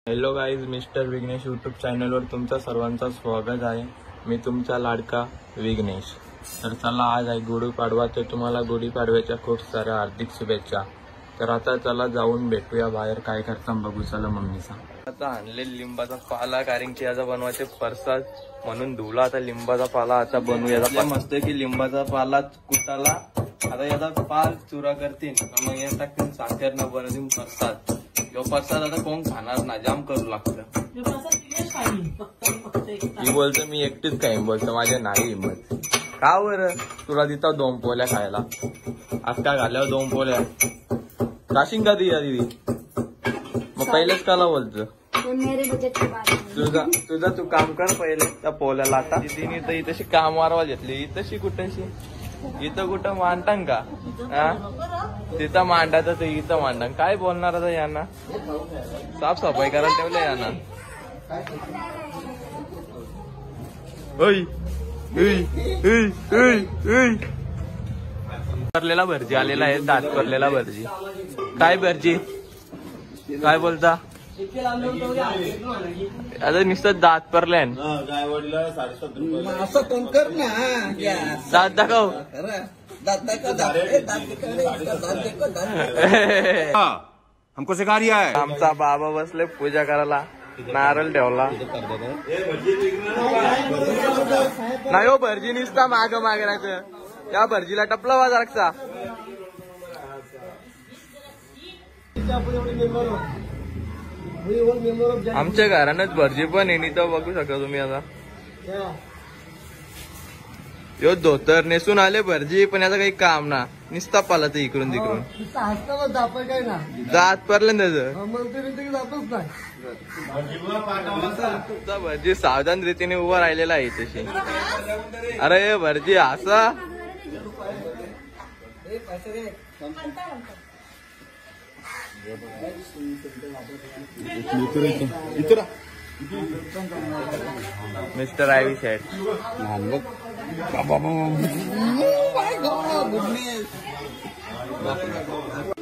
Hello guys, mister Vighnesh YouTube चॅनलवर तुमचं सर्वांचं स्वागत आहे. मी तुमचा लाडका विघ्नेश. तर चला, आज आहे गुढीपाडवा. तर तुम्हाला गुढीपाडव्याच्या खूप साऱ्या हार्दिक शुभेच्छा. तर आता चला जाऊन भेटूया बाहेर, काय करता बघू. चला मम्मीचा आता आणले लिंबाचा पाला, कारण की याचा बनवायचे प्रसाद म्हणून धुला. आता लिंबाचा पाला आता बनवू. याचा मस्त की लिंबाचा पाला कुटाला. आता याचा पाल चुरा करतील, मग या टाकतील साखर न बनवतील प्रसाद. यो प्रसाद आता कोण खाणार ना, जाम करू लागतं. ती बोलतो मी एकटीच खाईन, बोलतो माझ्या नाही हिंमत. का बरं, तुला देता 2 पोल्या खायला. अक्का घाल्यावर 2 पोल्या काशिंग का दिया दीदी. मग पहिलेच काला बोलतो तुझा तू काम कर पहिले त्या पोल्याला. आता दीदीने तर इथशी काम वारवा घेतली. इथशी कुठेशी, इथं कुठं मांडतां का? तिथं मांडायचं तर इथं मांडा. काय बोलणार आता यांना? साफसफाई करायला ठेवलं यांना. करलेला भरजी आलेला आहे, दात करलेला भरजी. काय भरजी, काय बोलता? आता नुसतं दात परले. दात दाखव. हमको सिखा रिया है. आमचा बाबा बसले पूजा करायला, नारळ ठेवला. नाही हो, भरजी निसता माग मागण्याचं. त्या भरजीला टपला वाजारचा. आमच्या घरानच भरजी पण आहे, तर बघू शकता तुम्ही. आता यो धोतर नेसून आले भरजी, पण याचं काही काम ना. निस्ता पालाच इकडून तिकडून. दात पडलं त्याच. भरजी सावधान रीतीने उभा राहिलेला आहे तशी. अरे भरजी असा मिस्टर आयवी शेट.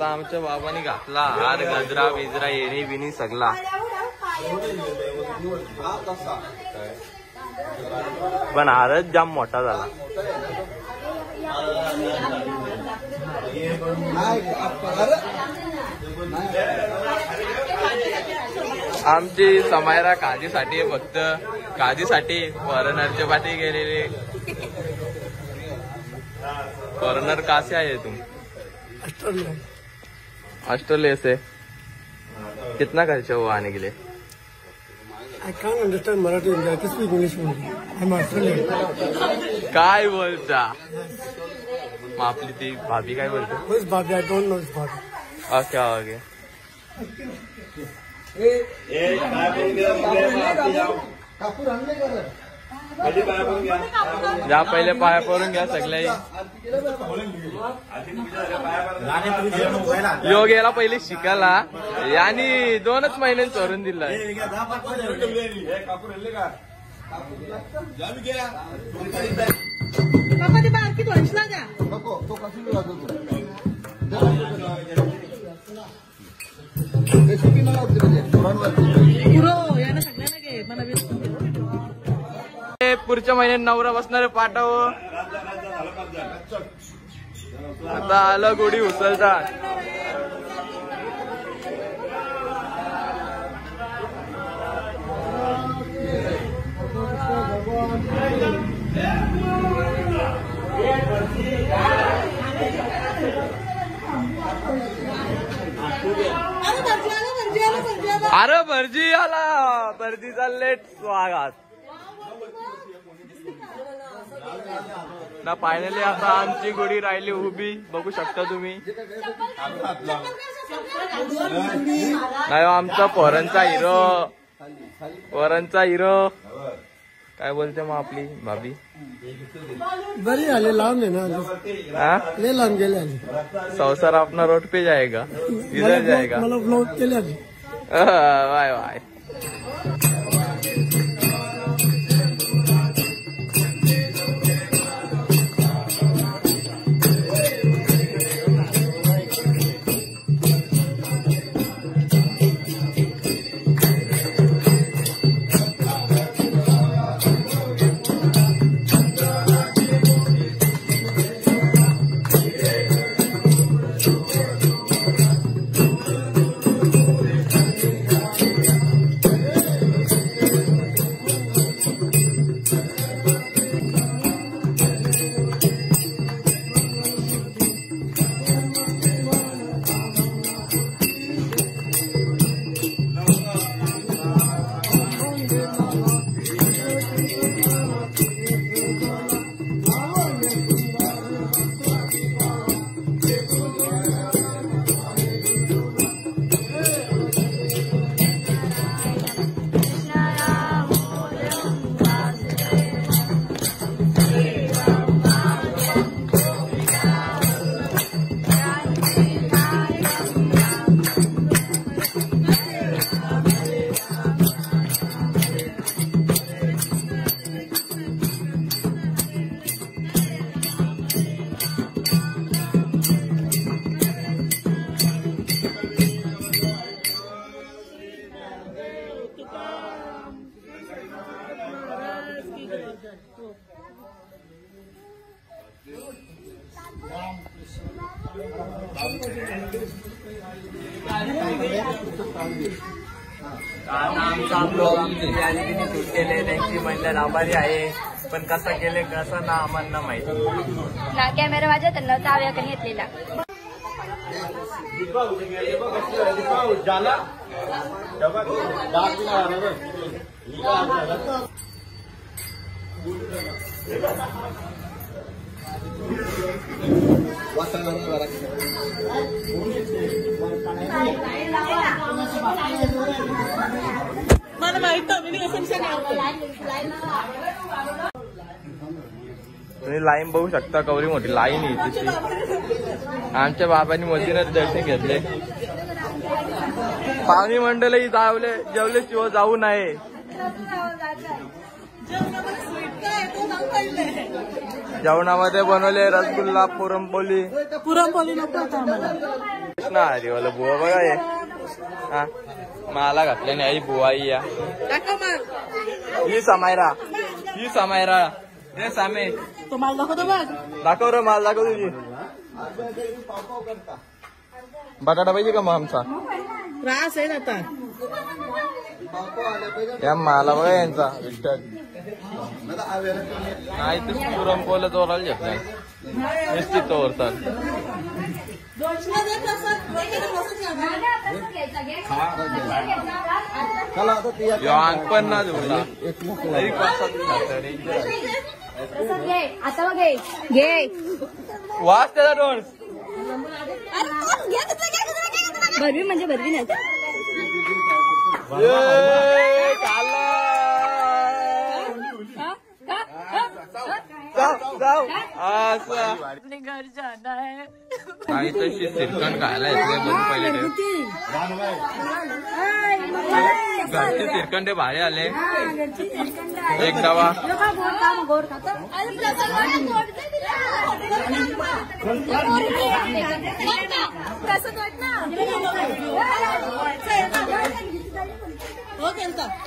आमच्या बाबांनी घातला हार, गजरा बिजरा, येणी बिनी सगळा. पण हारच जाम मोठा झाला. आमची समायरा काजीसाठी, फक्त काजीसाठी फॉरेनरच्या पाठी गेलेले. फॉरेनर कासे आहे तुम? ऑस्ट्रेलिया से. कितना खर्च हुआ आने के लिए? I can't understand Marathi. I can speak English only. I'm Australian. काय बोलता? मग आपली ती भाभी काय बोलते? Who is Bobby? I don't know his Bobby. Okay okay. या पहिले पाया पडून घ्या सगळे. यो गेला पहिले शिकायला, आणि 2च महिन्यात चोरून दिला. पुढच्या महिन्यात नवरा बसणार पाठव. आता आलं गुढी उचलता. अरे भरजी आला, भरजीचा लेट स्वागत ना. फायनली आता आमची गुढी राहिली उभी, बघू शकता तुम्ही. नाही आमचा फॉरेनचा हिरो, फॉरेनचा हिरो. काय बोलते मग आपली भाभी? बरी आले, लांब आहे ना. ले लांब गेले आले. संसार अपना रोड पे जाएगा, इधर जाएगा. मला ब्लॉक केले. Bye bye. आमचा ब्लॉग आणि तिने शूट केले त्यांची महिला आभारी आहे पण कसं केले कसं ना आम्हाला माहिती ना कॅमेरा वाजत त्यांना चाव्याकडे घेतलेला मला माहित तुम्ही लाईन बघू शकता कवरी मोठी लाईन आहे तिची आमच्या बाबांनी मोदीनं दर्शन घेतले पाहुणी मंडळी जावले जेवले शिव जाऊ नये जेवणामध्ये बनवले रसगुल्ला पुरणपोळी नको होता आम्हाला कृष्णा हरी वाला बुवा बघा हे हा माला घातल्याने आई बुवा या ही समायरा रे सामे तो माल दाखवतो बघ दाखव रे माल दाखव तुझी बटाटा पाहिजे का मग आमचा त्रास आहे आता या माला बघा यांचा विठ्ठल नाही तर पुरणपोळ्या जोराला घेतलाय निश्चित तोवर तर अंक पण ना जोडला तरी आता बघ घे वाच त्याचा डोळ भरवी म्हणजे भरवी नाही अपने घर जाना है काही तशी सिरकण खायला येते बघू पहिले घरचे सिरकंडे भारी आले एक डबा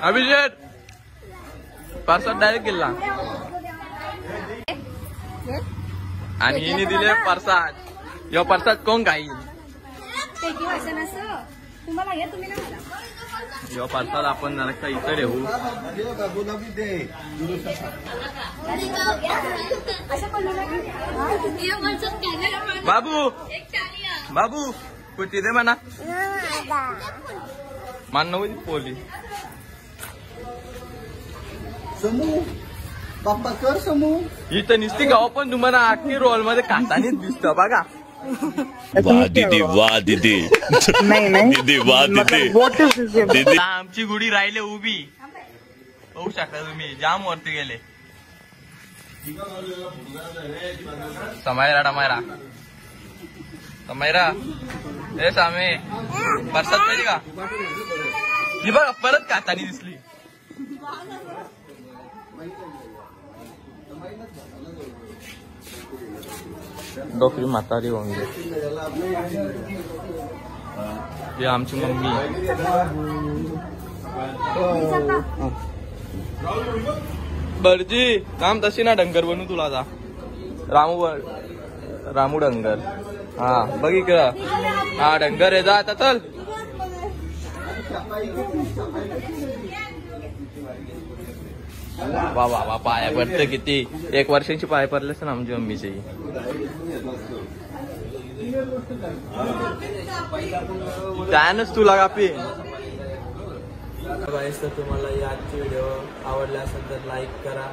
अभिषेक परसाद डायरेक्ट गेला आणि हिने दिले प्रसाद यो प्रसाद कोण खाईल तुम्हाला हे तुम्ही यो प्रसाद आपण जरा इथं ठेवू बाबू बाबू कुठे दे म्हणा मान नव्हती पोली समूह बाप्पा कर समूह इथं निसती गाव पण तुम्हाला अख्खी रोल मध्ये कातानीच दिसतं बघा वाह दीदी वाह दीदी दीदी वाह दीदी दीदी आमची गुढी राहिले उभी होऊ शकता तुम्ही जाम वरती गेले समायरा हे सामे परसाद पाहिजे का ही बघा परत कातानी दिसली डोकरी म्हातारी होऊन ही आमची मम्मी बरजी काम तशी ना डंगर बनू तुला जा रामू डंगर हा बघ इकडं हा डंगर आहे जा आता चल वा पाया पडतं किती 1 वर्षांची पाय पडलेस ना आमची मम्मीची त्यानच तुला कापी तर तुम्हाला ही आजची व्हिडिओ आवडला असेल तर लाईक करा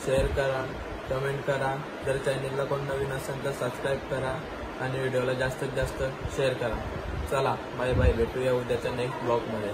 शेअर करा कमेंट करा जर चॅनलला कोण नवीन असेल तर सबस्क्राईब करा आणि व्हिडिओला जास्तीत जास्त शेअर करा चला बाय बाय भेटूया उद्याच्या नेक्स्ट ब्लॉग मध्ये